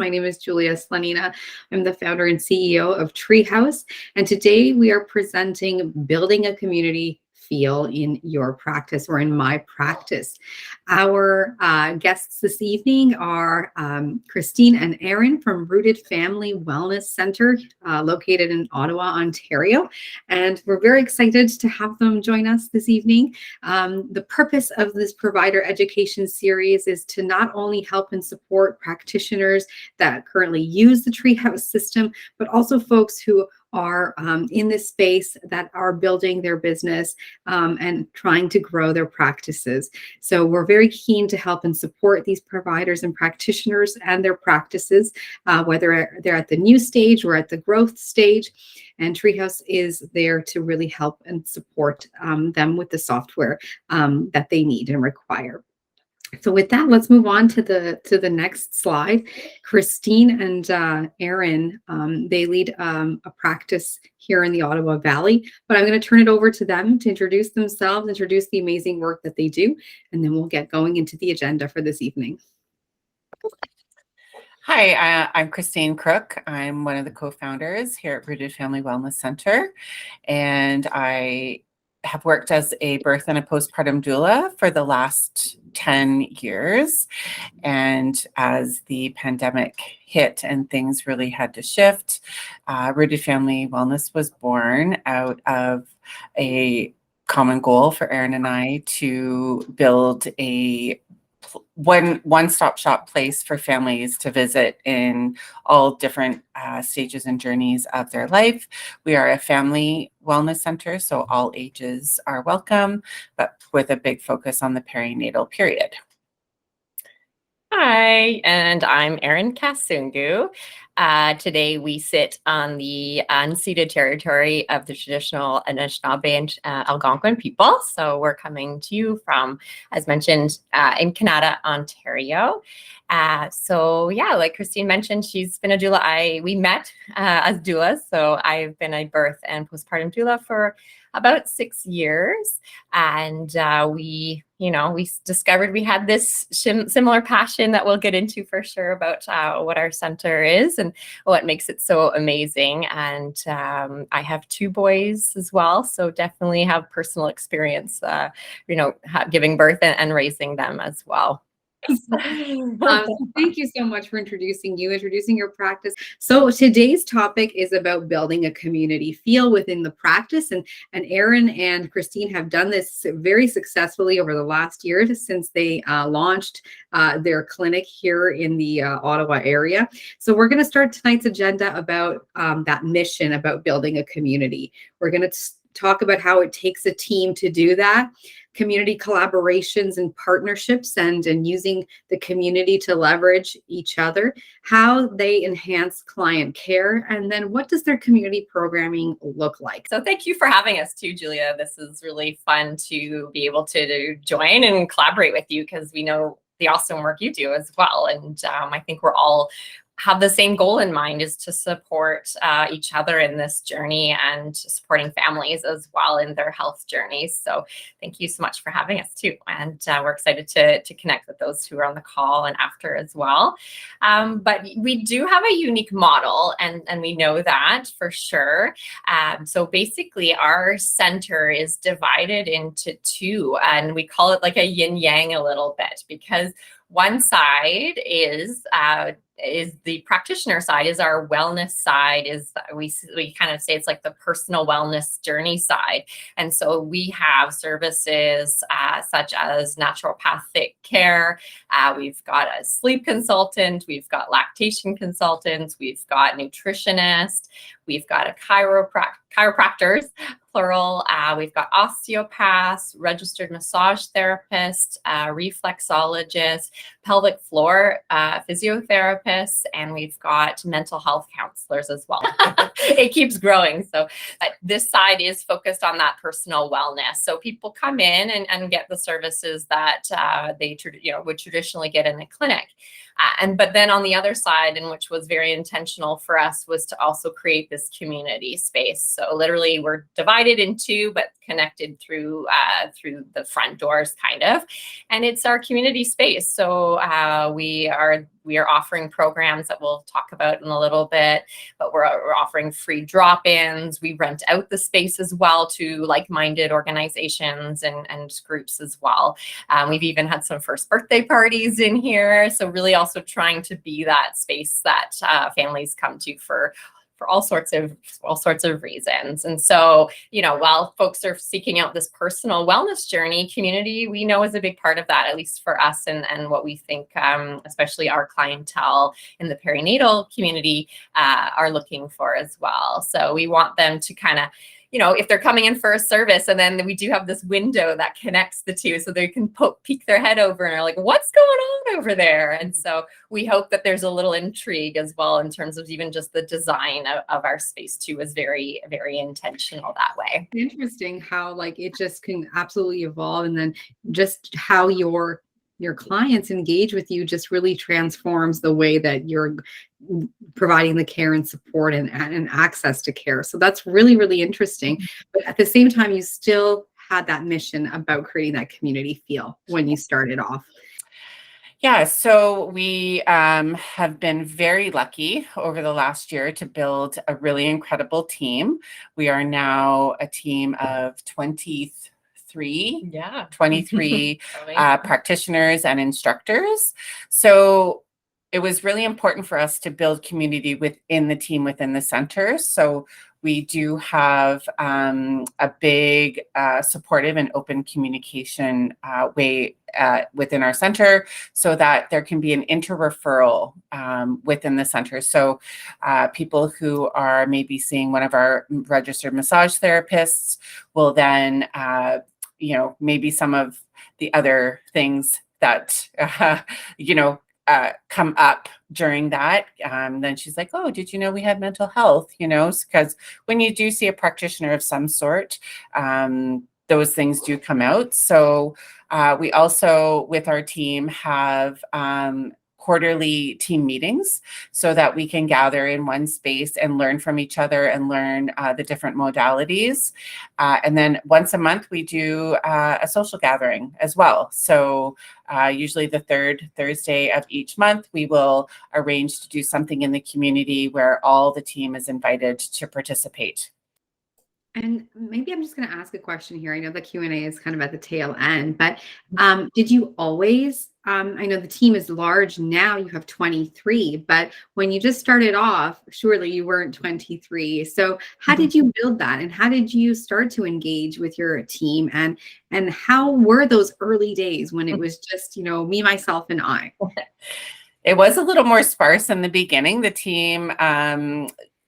My name is Julia Slanina. I'm the founder and CEO of Treehouse, and today we are presenting Building a Community Feel in Your Practice or in My Practice. Our guests this evening are Christine and Erin from Rooted Family Wellness Center, located in Ottawa, Ontario, and we're very excited to have them join us this evening. The purpose of this provider education series is to not only help and support practitioners that currently use the Treehouse system, but also folks who are in this space that are building their business and trying to grow their practices. So we're very keen to help and support these providers and practitioners and their practices, whether they're at the new stage or at the growth stage. And Treehouse is there to really help and support them with the software that they need and require. So with that, let's move on to the next slide. Christine and Erin, they lead a practice here in the Ottawa Valley, but I'm going to turn it over to them to introduce themselves, introduce the amazing work that they do, and then we'll get going into the agenda for this evening. Hi, I'm Christine Crook. I'm one of the co-founders here at Rooted Family Wellness Center, and I have worked as a birth and a postpartum doula for the last 10 years. And as the pandemic hit and things really had to shift, Rooted Family Wellness was born out of a common goal for Erin and I to build a one-stop shop place for families to visit in all different stages and journeys of their life. We are a family wellness center, so all ages are welcome, but with a big focus on the perinatal period. Hi, and I'm Erin Kasunga. Today we sit on the unceded territory of the traditional Anishinaabe and Algonquin people. So we're coming to you from, as mentioned, in Canada, Ontario. So yeah, like Christine mentioned, she's been a doula. We met as doulas. So I've been a birth and postpartum doula for about 6 years. And we discovered we had this similar passion that we'll get into for sure about what our center is and what makes it so amazing. And I have 2 boys as well, so definitely have personal experience, giving birth and raising them as well. Thank you so much for introducing your practice. So today's topic is about building a community feel within the practice, and Erin and Christine have done this very successfully over the last year since they launched their clinic here in the Ottawa area. So we're going to start tonight's agenda about that mission, about building a community. We're going to talk about how it takes a team to do that, community collaborations and partnerships, and using the community to leverage each other, how they enhance client care, and then what does their community programming look like. So thank you for having us too, Julia. This is really fun to be able to join and collaborate with you because we know the awesome work you do as well. And I think we're all have the same goal in mind, is to support each other in this journey and supporting families as well in their health journeys. So thank you so much for having us too. And we're excited to connect with those who are on the call and after as well. But we do have a unique model, and we know that for sure. So basically our center is divided into 2, and we call it like a yin yang a little bit, because one side is the practitioner side, is our wellness side, is we kind of say it's like the personal wellness journey side. And so we have services such as naturopathic care. We've got a sleep consultant. We've got lactation consultants. We've got nutritionists. We've got a chiropractors, plural. We've got osteopaths, registered massage therapists, reflexologists, pelvic floor physiotherapists, and we've got mental health counselors as well. It keeps growing. So this side is focused on that personal wellness. So people come in and get the services that they would traditionally get in a clinic. But then on the other side, and which was very intentional for us, was to also create this this community space. So literally we're divided in two, but connected through the front doors kind of. And it's our community space. So we are offering programs that we'll talk about in a little bit, but we're offering free drop-ins. We rent out the space as well to like-minded organizations and groups as well. We've even had some first birthday parties in here. So really also trying to be that space that families come to for all sorts of reasons. And so, while folks are seeking out this personal wellness journey, community, we know is a big part of that, at least for us and what we think, especially our clientele in the perinatal community are looking for as well. So we want them to kind of, if they're coming in for a service, and then we do have this window that connects the two, so they can peek their head over and are like, what's going on over there? And so we hope that there's a little intrigue as well in terms of even just the design of our space too is very, very intentional that way. Interesting how it just can absolutely evolve, and then just how your clients engage with you just really transforms the way that you're providing the care and support and access to care. So that's really, really interesting. But at the same time, you still had that mission about creating that community feel when you started off. Yeah, so we have been very lucky over the last year to build a really incredible team. We are now a team of 23 practitioners and instructors. So it was really important for us to build community within the team, within the center. So we do have a big supportive and open communication way within our center, so that there can be an interreferral within the center. So people who are maybe seeing one of our registered massage therapists will then maybe some of the other things that, come up during that. Then she's like, oh, did you know we had mental health? Because when you do see a practitioner of some sort, those things do come out. So we also, with our team, have quarterly team meetings so that we can gather in one space and learn from each other and learn the different modalities. And then once a month, we do a social gathering as well. So usually the third Thursday of each month, we will arrange to do something in the community where all the team is invited to participate. And maybe I'm just going to ask a question here. I know the Q&A is kind of at the tail end, but did you always, I know the team is large now, you have 23, but when you just started off, surely you weren't 23. So how did you build that? And how did you start to engage with your team? And how were those early days when it was just, me, myself, and I? It was a little more sparse in the beginning. The team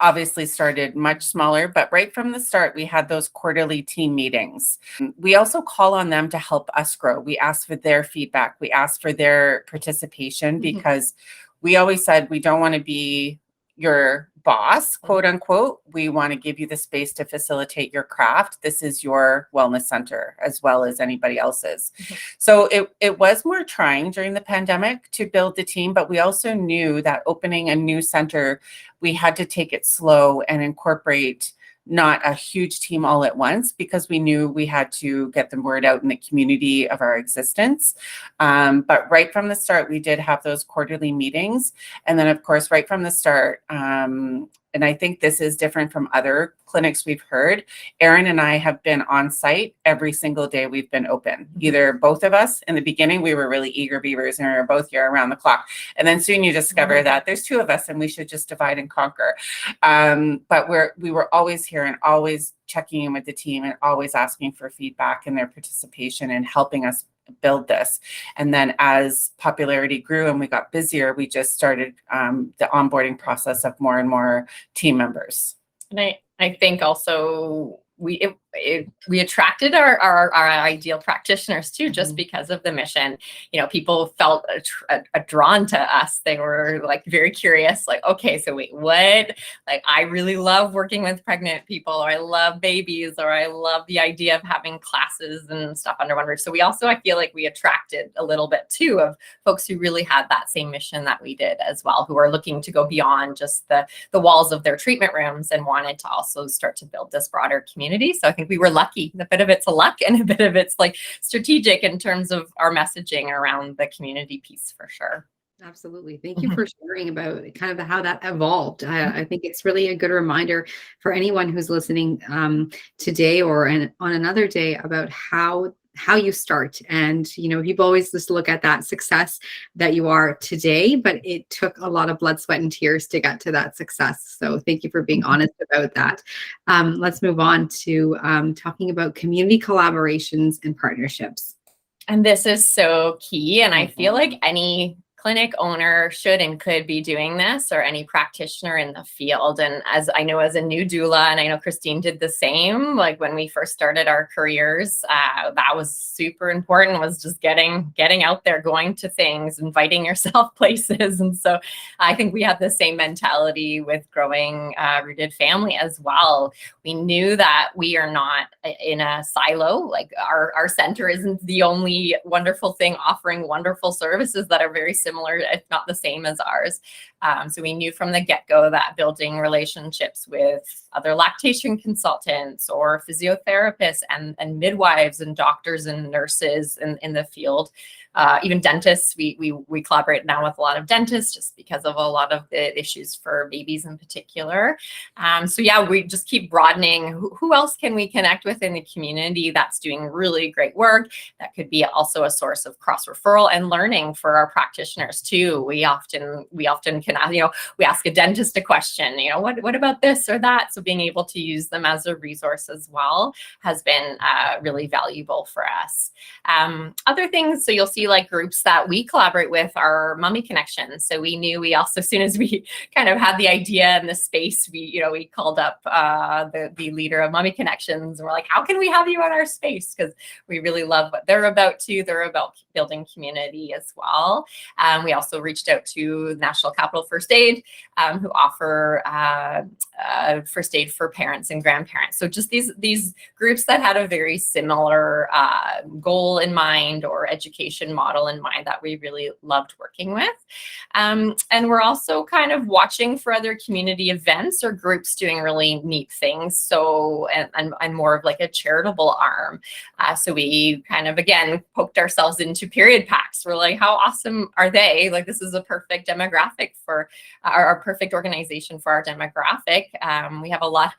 obviously started much smaller, but right from the start, we had those quarterly team meetings. We also call on them to help us grow. We ask for their feedback. We ask for their participation because we always said we don't want to be your boss, quote unquote. We want to give you the space to facilitate your craft. This is your wellness center as well as anybody else's. So it was more trying during the pandemic to build the team, but we also knew that opening a new center, we had to take it slow and incorporate not a huge team all at once, because we knew we had to get the word out in the community of our existence. But right from the start, we did have those quarterly meetings. And then, of course, right from the start, and I think this is different from other clinics we've heard, Erin and I have been on site every single day we've been open. Either both of us. In the beginning, we were really eager beavers and we were both here around the clock. And then soon you discover that there's two of us and we should just divide and conquer. But we were always here and always checking in with the team and always asking for feedback and their participation and helping us build this. And then as popularity grew and we got busier, we just started the onboarding process of more and more team members. And I think also we attracted our ideal practitioners too, just because of the mission. People felt drawn to us. They were like very curious, like, okay, so wait, what? Like, I really love working with pregnant people, or I love babies, or I love the idea of having classes and stuff under one roof. So I feel like we attracted a little bit too of folks who really had that same mission that we did as well, who are looking to go beyond just the walls of their treatment rooms and wanted to also start to build this broader community. So I think we were lucky. A bit of it's a luck and a bit of it's like strategic in terms of our messaging around the community piece for sure. Absolutely. Thank you for sharing about kind of how that evolved. I think it's really a good reminder for anyone who's listening today or on another day about how you start. And, people always just look at that success that you are today, but it took a lot of blood, sweat, and tears to get to that success. So thank you for being honest about that. Let's move on to talking about community collaborations and partnerships. And this is so key. And I feel like any clinic owner should and could be doing this, or any practitioner in the field. And as I know, as a new doula, and I know Christine did the same, like when we first started our careers, that was super important, was just getting out there, going to things, inviting yourself places. And so I think we had the same mentality with growing Rooted Family as well. We knew that we are not in a silo. Like our center isn't the only wonderful thing offering wonderful services that are very similar, if not the same as ours. So we knew from the get-go that building relationships with other lactation consultants or physiotherapists and midwives and doctors and nurses in the field, even dentists, we collaborate now with a lot of dentists just because of a lot of the issues for babies in particular. So yeah, we just keep broadening. Who else can we connect with in the community that's doing really great work? That could be also a source of cross referral and learning for our practitioners too. We often can, we ask a dentist a question, what about this or that? So being able to use them as a resource as well has been really valuable for us. Other things, so you'll see like groups that we collaborate with are Mummy Connections. So we knew we also, as soon as we kind of had the idea and the space, we called up the leader of Mummy Connections, and we're like, how can we have you in our space? Because we really love what they're about too. They're about building community as well. We also reached out to National Capital First Aid, who offer first aid for parents and grandparents. So just these groups that had a very similar goal in mind or education model in mind that we really loved working with. And we're also kind of watching for other community events or groups doing really neat things. So, and more of like a charitable arm. So we kind of, again, poked ourselves into period packs. We're like, how awesome are they? Like, this is a perfect demographic for our perfect organization for our demographic. We have a lot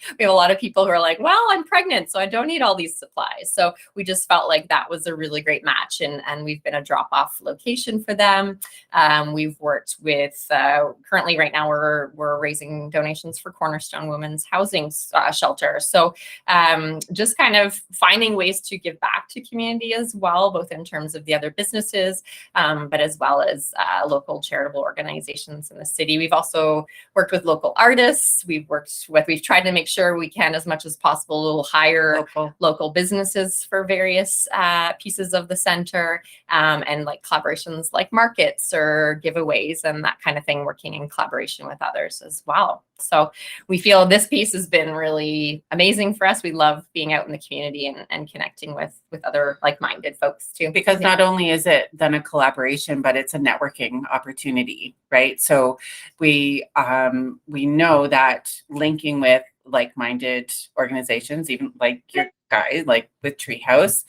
of people who are like, well, I'm pregnant, so I don't need all these supplies. So we just felt like that was a really great match, and we've been a drop-off location for them. We've worked with currently right now we're raising donations for Cornerstone Women's Housing Shelter. So just kind of finding ways to give back to community as well, both in terms of the other businesses, but as well as local charitable organizations in the city. We've also worked with local artists. We've tried to make sure we can, as much as possible, hire local businesses for various pieces of the center, and like collaborations like markets or giveaways and that kind of thing, working in collaboration with others as well. So we feel this piece has been really amazing for us. We love being out in the community and connecting with other like-minded folks too. Because not only is it then a collaboration, but it's a networking opportunity, right? So we know that linking with like-minded organizations, even like your guy, like with Treehouse,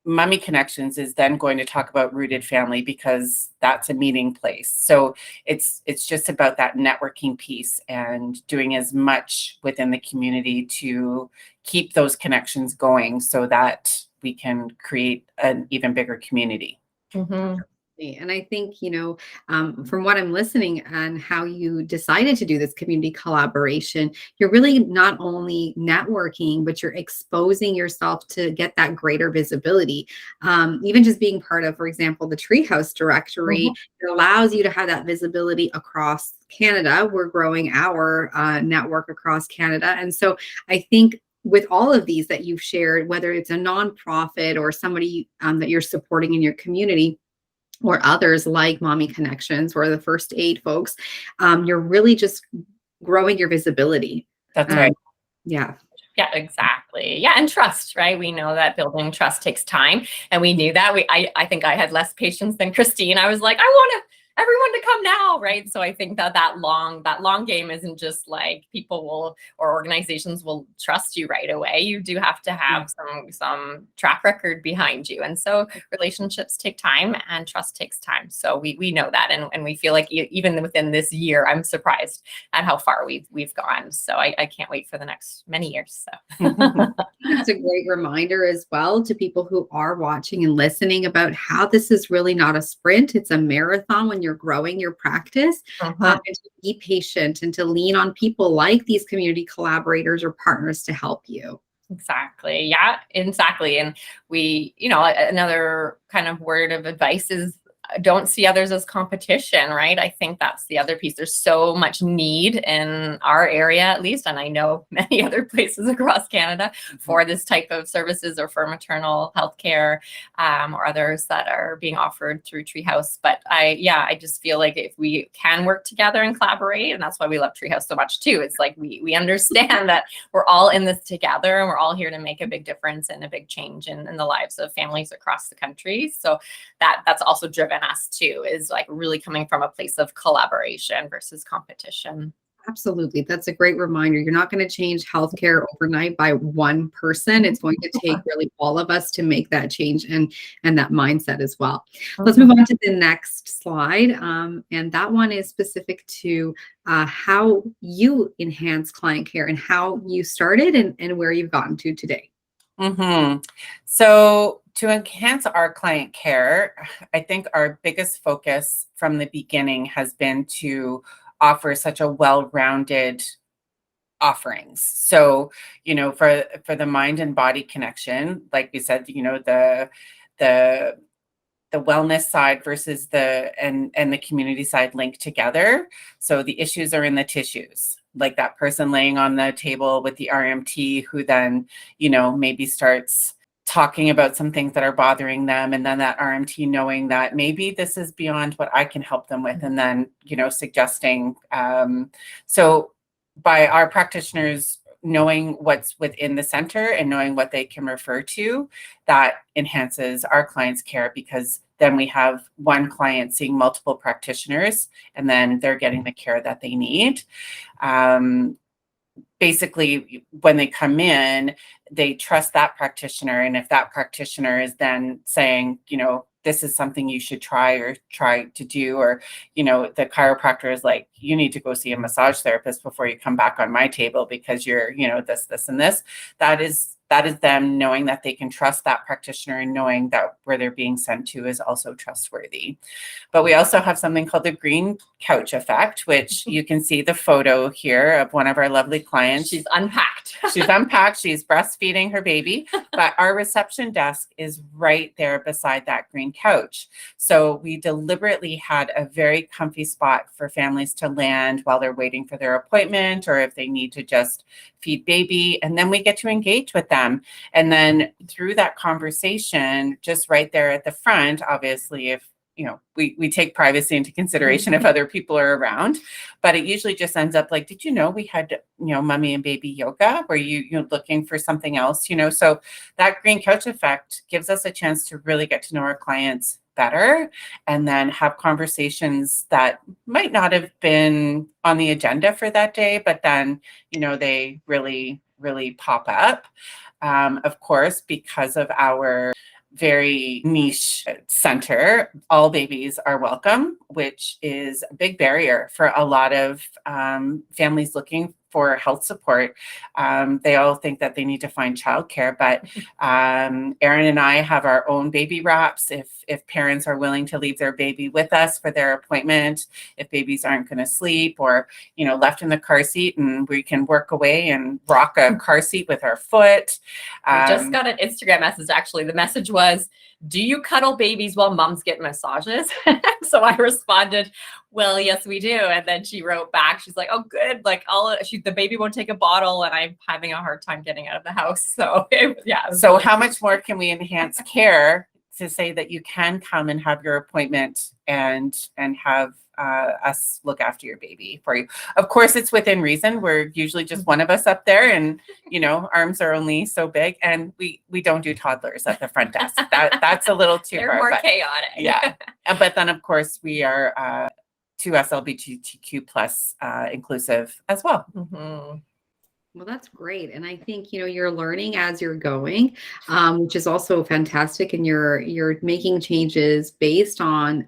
Mummy Connections is then going to talk about Rooted Family because that's a meeting place. So it's just about that networking piece and doing as much within the community to keep those connections going so that we can create an even bigger community. Mm-hmm. And I think, from what I'm listening and how you decided to do this community collaboration, you're really not only networking, but you're exposing yourself to get that greater visibility. Even just being part of, for example, the Treehouse directory, it allows you to have that visibility across Canada. We're growing our network across Canada. And so I think with all of these that you've shared, whether it's a nonprofit or somebody that you're supporting in your community, or others like Mommy Connections or the first aid folks, you're really just growing your visibility. That's right. Yeah. Yeah, exactly. Yeah, and trust, right? We know that building trust takes time, and we knew that. I think I had less patience than Christine. I was like, I want everyone to come now, right? So I think that long game isn't just like people will or organizations will trust you right away. You do have to have some track record behind you, and so relationships take time and trust takes time. So we know that, and we feel like even within this year, I'm surprised at how far we've gone. So I can't wait for the next many years. So. It's a great reminder as well to people who are watching and listening about how this is really not a sprint. It's a marathon when you're growing your practice, and to be patient and to lean on people like these community collaborators or partners to help you. Exactly. Yeah, exactly. And we, another kind of word of advice is don't see others as competition, right? I think that's the other piece. There's so much need in our area, at least, and I know many other places across Canada for this type of services or for maternal health care or others that are being offered through Treehouse. But I just feel like if we can work together and collaborate, and that's why we love Treehouse so much too. It's like we understand that we're all in this together and we're all here to make a big difference and a big change in the lives of families across the country. So that's also driven us too, is like really coming from a place of collaboration versus competition. Absolutely. That's a great reminder. You're not going to change healthcare overnight by one person. It's going to take really all of us to make that change and that mindset as well. Let's move on to the next slide. And that one is specific to how you enhance client care and how you started and where you've gotten to today. So to enhance our client care, I think our biggest focus from the beginning has been to offer such a well-rounded offerings. So, for the mind and body connection, like we said, the wellness side versus the community side linked together. So the issues are in the tissues, like that person laying on the table with the RMT who then, maybe starts talking about some things that are bothering them, and then that RMT knowing that maybe this is beyond what I can help them with, and then suggesting. So by our practitioners knowing what's within the center and knowing what they can refer to, that enhances our clients' care, because then we have one client seeing multiple practitioners, and then they're getting the care that they need. Basically, when they come in, they trust that practitioner. And if that practitioner is then saying, this is something you should try to do, or, the chiropractor is like, you need to go see a massage therapist before you come back on my table because you're, this, and this, that is them knowing that they can trust that practitioner and knowing that where they're being sent to is also trustworthy. But we also have something called the green couch effect, which you can see the photo here of one of our lovely clients. She's unpacked. She's unpacked. She's breastfeeding her baby, but our reception desk is right there beside that green couch. So we deliberately had a very comfy spot for families to land while they're waiting for their appointment, or if they need to just feed baby, and then we get to engage with them. And then through that conversation, just right there at the front, obviously, if we take privacy into consideration if other people are around, but it usually just ends up like, did you know we had, mommy and baby yoga? Were you looking for something else? So that green couch effect gives us a chance to really get to know our clients better, and then have conversations that might not have been on the agenda for that day, but then, they really, really pop up. Of course, because of our very niche center, all babies are welcome, which is a big barrier for a lot of families looking for health support. They all think that they need to find childcare, but Erin and I have our own baby wraps. If parents are willing to leave their baby with us for their appointment, if babies aren't going to sleep or, left in the car seat, and we can work away and rock a car seat with our foot. I just got an Instagram message. Actually, the message was, do you cuddle babies while moms get massages? So I responded, well, yes, we do. And then she wrote back, she's like, oh, good. Like the baby won't take a bottle and I'm having a hard time getting out of the house. So yeah. So really how much more can we enhance care to say that you can come and have your appointment and have us look after your baby for you? Of course, it's within reason. We're usually just one of us up there, and arms are only so big, and we don't do toddlers at the front desk. That's a little too They're hard. more chaotic. Yeah, but then of course we are 2 SLGBTQ plus inclusive as well. Mm-hmm. Well, that's great. And I think, you're learning as you're going, which is also fantastic. And you're making changes based on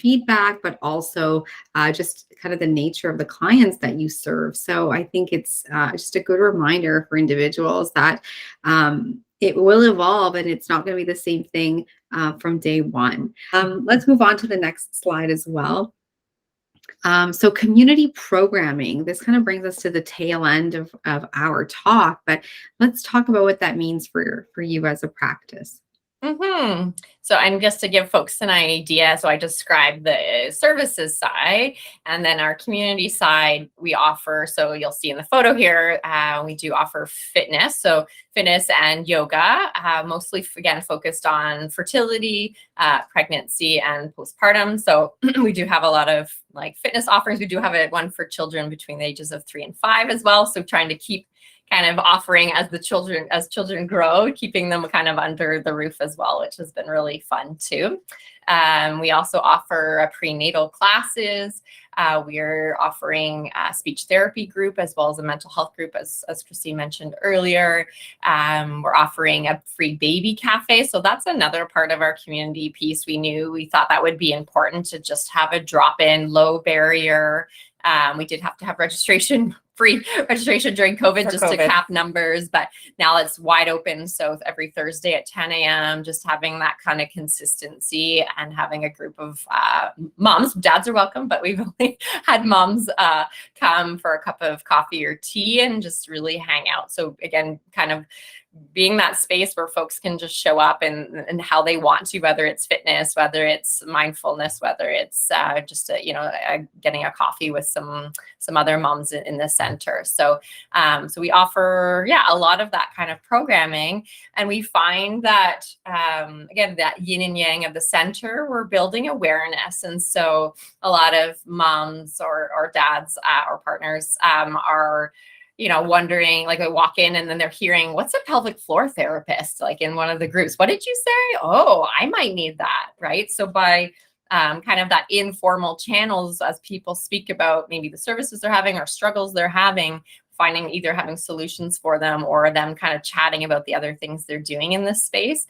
feedback, but also just kind of the nature of the clients that you serve. So I think it's just a good reminder for individuals that it will evolve and it's not going to be the same thing from day one. Let's move on to the next slide as well. So community programming, this kind of brings us to the tail end of our talk, but let's talk about what that means for you as a practice. Mm-hmm. So, and just to give folks an idea, so I described the services side, and then our community side, we offer, so you'll see in the photo here, we do offer fitness. So fitness and yoga, mostly, again, focused on fertility, pregnancy, and postpartum. So we do have a lot of fitness offerings. We do have one for children between the ages of 3 and 5 as well. So trying to keep kind of offering as children grow, keeping them kind of under the roof as well, which has been really fun too. We also offer prenatal classes. We're offering a speech therapy group as well as a mental health group, as Christine mentioned earlier. We're offering a free baby cafe. So that's another part of our community piece. We thought that would be important to just have a drop-in, low barrier. We did have to have free registration during COVID to cap numbers, but now it's wide open. So every Thursday at 10 a.m., just having that kind of consistency and having a group of moms. Dads are welcome, but we've only had moms come for a cup of coffee or tea and just really hang out. So again, kind of being that space where folks can just show up and how they want to, whether it's fitness, whether it's mindfulness, whether it's just getting a coffee with some other moms in the center. So we offer a lot of that kind of programming, and we find that again, that yin and yang of the center, we're building awareness, and so a lot of moms or dads or partners are wondering, I walk in and then they're hearing, what's a pelvic floor therapist? In one of the groups, what did you say? Oh, I might need that. Right. So by kind of that informal channels, as people speak about maybe the services they're having or struggles they're having, finding either having solutions for them or them kind of chatting about the other things they're doing in this space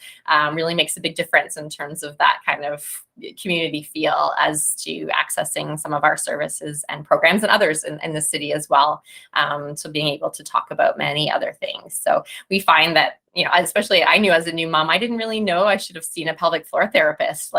really makes a big difference in terms of that kind of community feel as to accessing some of our services and programs and others in the city as well. So being able to talk about many other things. So we find that, especially I knew as a new mom, I didn't really know I should have seen a pelvic floor therapist,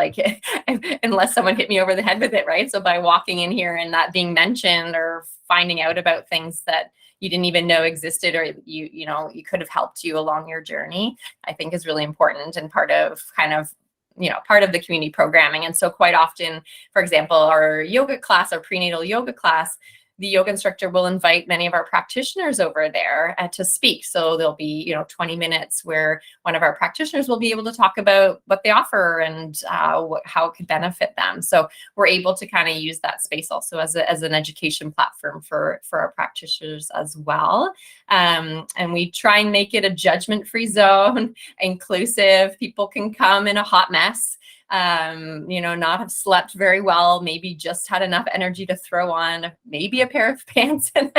unless someone hit me over the head with it, right? So by walking in here and that being mentioned or finding out about things that you didn't even know existed, or you could have helped you along your journey, I think is really important and part of the community programming. And so quite often, for example, our yoga class, our prenatal yoga class, the yoga instructor will invite many of our practitioners over there to speak. So there'll be, 20 minutes where one of our practitioners will be able to talk about what they offer and how it could benefit them. So we're able to kind of use that space also as an education platform for our practitioners as well. And we try and make it a judgment-free zone, inclusive. People can come in a hot mess. Not have slept very well, maybe just had enough energy to throw on maybe a pair of pants and,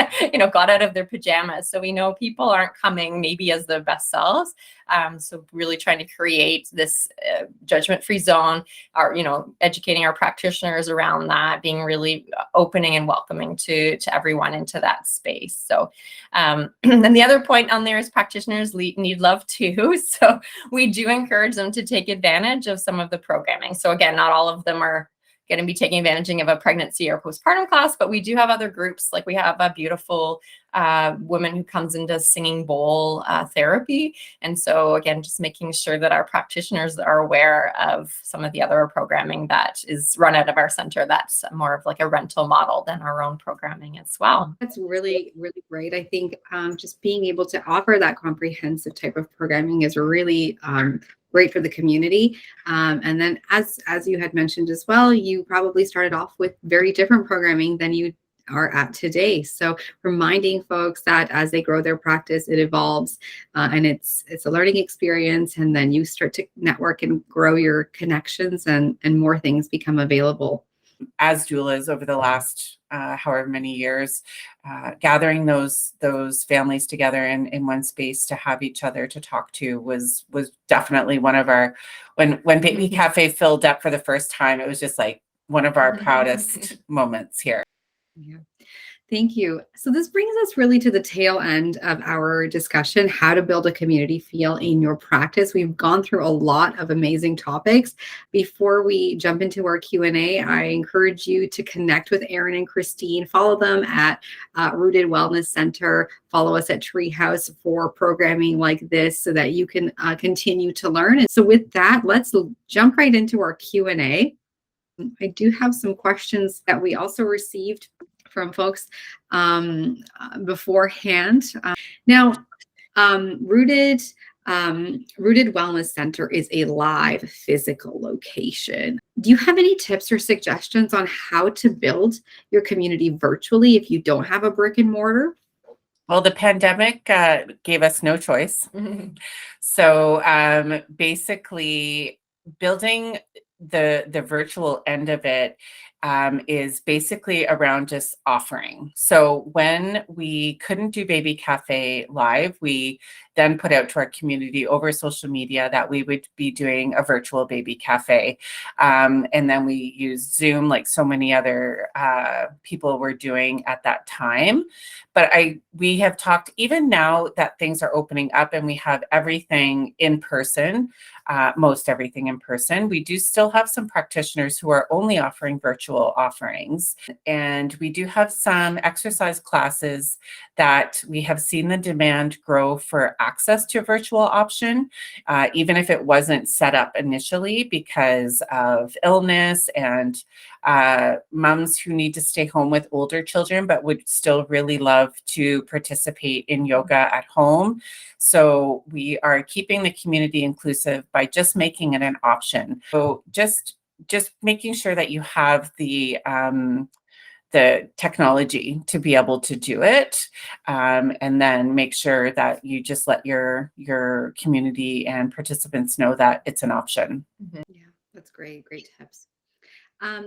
got out of their pajamas. So we know people aren't coming maybe as their best selves. So really trying to create this judgment-free zone, educating our practitioners around that, being really opening and welcoming to everyone into that space. So, and the other point on there is practitioners need love too. So we do encourage them to take advantage of some of the programming. So again, not all of them are going to be taking advantage of a pregnancy or postpartum class, but we do have other groups. Like we have a beautiful woman who comes and does singing bowl therapy. And so again, just making sure that our practitioners are aware of some of the other programming that is run out of our center that's more of like a rental model than our own programming as well. That's really, really great. I think just being able to offer that comprehensive type of programming is really great for the community. And then as you had mentioned as well, you probably started off with very different programming than you are at today. So reminding folks that as they grow their practice, it evolves and it's a learning experience. And then you start to network and grow your connections and more things become available. As doulas over the last however many years, gathering those families together in one space to have each other to talk to was definitely one of our, when Baby Cafe filled up for the first time, it was just like one of our proudest moments here. Yeah. Thank you. So this brings us really to the tail end of our discussion, how to build a community feel in your practice. We've gone through a lot of amazing topics. Before we jump into our Q&A, I encourage you to connect with Erin and Christine. Follow them at Rooted Wellness Center. Follow us at Treehouse for programming like this so that you can continue to learn. And so with that, let's jump right into our Q&A. I do have some questions that we also received from folks beforehand. Now, Rooted Wellness Center is a live physical location. Do you have any tips or suggestions on how to build your community virtually if you don't have a brick and mortar? Well, the pandemic gave us no choice. So basically building the virtual end of it is basically around just offering. So when we couldn't do Baby Cafe live, we then put out to our community over social media that we would be doing a virtual Baby Cafe. And then we used Zoom like so many other people were doing at that time. But we have talked, even now that things are opening up and we have everything in person, most everything in person, we do still have some practitioners who are only offering virtual offerings. And we do have some exercise classes that we have seen the demand grow for access to a virtual option, even if it wasn't set up initially because of illness and moms who need to stay home with older children, but would still really love to participate in yoga at home. So we are keeping the community inclusive by just making it an option. So just making sure that you have the technology to be able to do it, and then make sure that you just let your community and participants know that it's an option. Yeah, that's great. Great tips.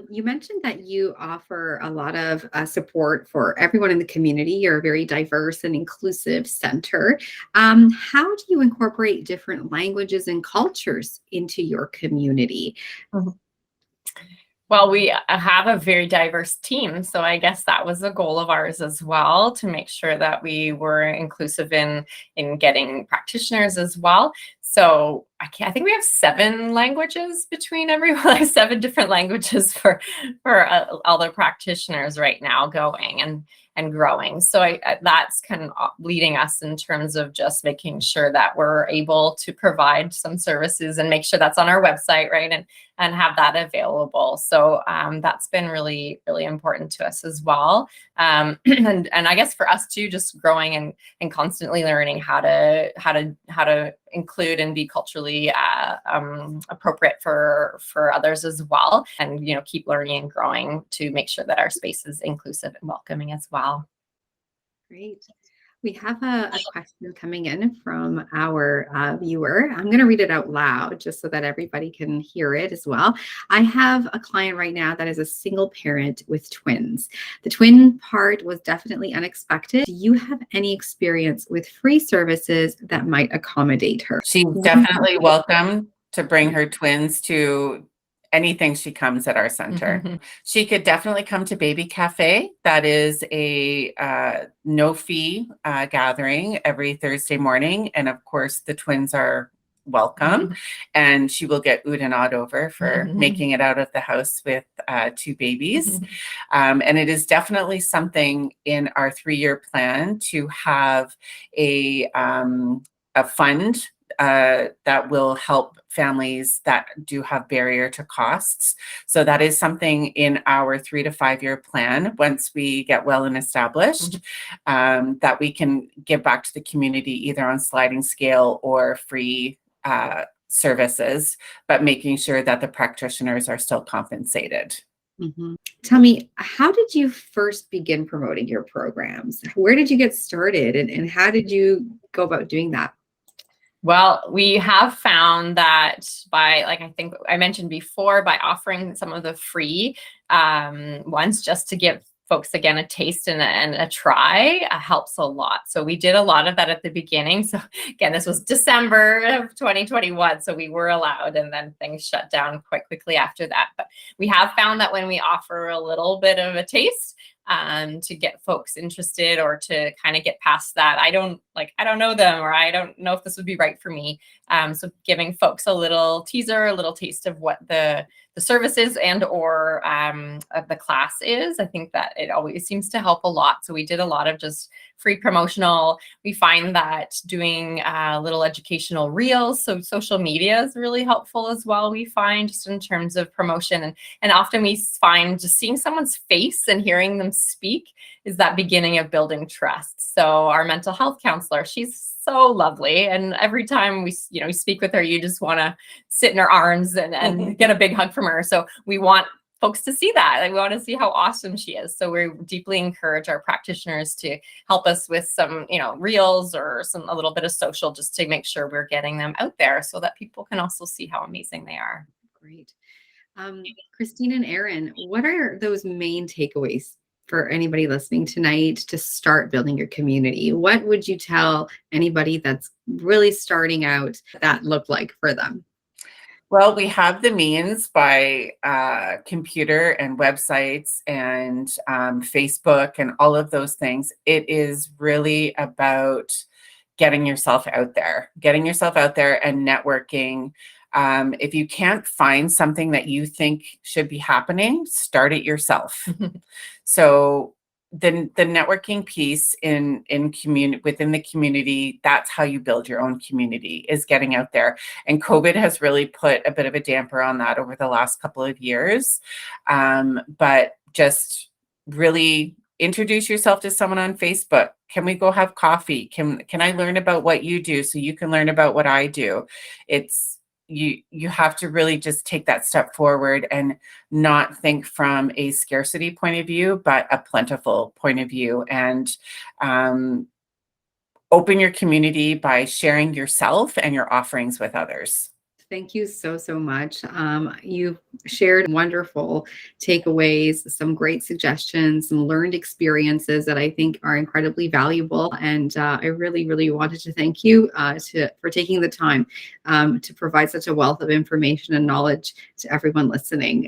You mentioned that you offer a lot of support for everyone in the community. You're a very diverse and inclusive center. How do you incorporate different languages and cultures into your community? Well, we have a very diverse team. So I guess that was a goal of ours as well, to make sure that we were inclusive in getting practitioners as well. So I think we have 7 languages between everyone, like 7 different languages for all the practitioners right now going and growing. So that's kind of leading us in terms of just making sure that we're able to provide some services and make sure that's on our website, right? And have that available. So that's been really, really important to us as well. And I guess for us too, just growing and constantly learning how to include and be culturally appropriate for others as well. And, keep learning and growing to make sure that our space is inclusive and welcoming as well. Great. We have a question coming in from our viewer. I'm going to read it out loud just so that everybody can hear it as well. I have a client right now that is a single parent with twins. The twin part was definitely unexpected. Do you have any experience with free services that might accommodate her? She's definitely welcome to bring her twins to anything she comes at our center. She could definitely come to Baby Cafe. That is a no fee gathering every Thursday morning. And of course, the twins are welcome. And she will get oohed and awed over for making it out of the house with 2 babies. And it is definitely something in our 3-year plan to have a fund that will help families that do have barrier to costs. So that is something in our 3 to 5 year plan, once we get well and established, that we can give back to the community either on sliding scale or free services, but making sure that the practitioners are still compensated. Tell me, how did you first begin promoting your programs? Where did you get started, and how did you go about doing that? Well, we have found that by, like I think I mentioned before, by offering some of the free ones just to give folks again a taste and a try helps a lot. So we did a lot of that at the beginning. So again, this was December of 2021, so we were allowed, and then things shut down quite quickly after that. But we have found that when we offer a little bit of a taste, to get folks interested or to kind of get past that, I don't know them, or I don't know if this would be right for me. So giving folks a little teaser, a little taste of what the service is and or of the class is, I think that it always seems to help a lot. So we did a lot of just free promotional. We find that doing little educational reels, so social media is really helpful as well, we find, just in terms of promotion. And often we find just seeing someone's face and hearing them speak is that beginning of building trust. So our mental health counselor, she's so lovely, and every time we speak with her, you just want to sit in her arms and get a big hug from her. So we want folks to see that. Like, we want to see how awesome she is. So we deeply encourage our practitioners to help us with some, reels or a little bit of social, just to make sure we're getting them out there so that people can also see how amazing they are. Great. Christine and Erin, what are those main takeaways for anybody listening tonight to start building your community? What would you tell anybody that's really starting out that look like for them? Well, we have the means by computer and websites and Facebook and all of those things. It is really about getting yourself out there and networking. If you can't find something that you think should be happening, start it yourself. So the networking piece within the community, that's how you build your own community, is getting out there. And COVID has really put a bit of a damper on that over the last couple of years. But just really introduce yourself to someone on Facebook. Can we go have coffee? Can I learn about what you do so you can learn about what I do? You have to really just take that step forward and not think from a scarcity point of view, but a plentiful point of view, and open your community by sharing yourself and your offerings with others. Thank you so much. You've shared wonderful takeaways, some great suggestions, some learned experiences that I think are incredibly valuable. And I really, really wanted to thank you for taking the time to provide such a wealth of information and knowledge to everyone listening.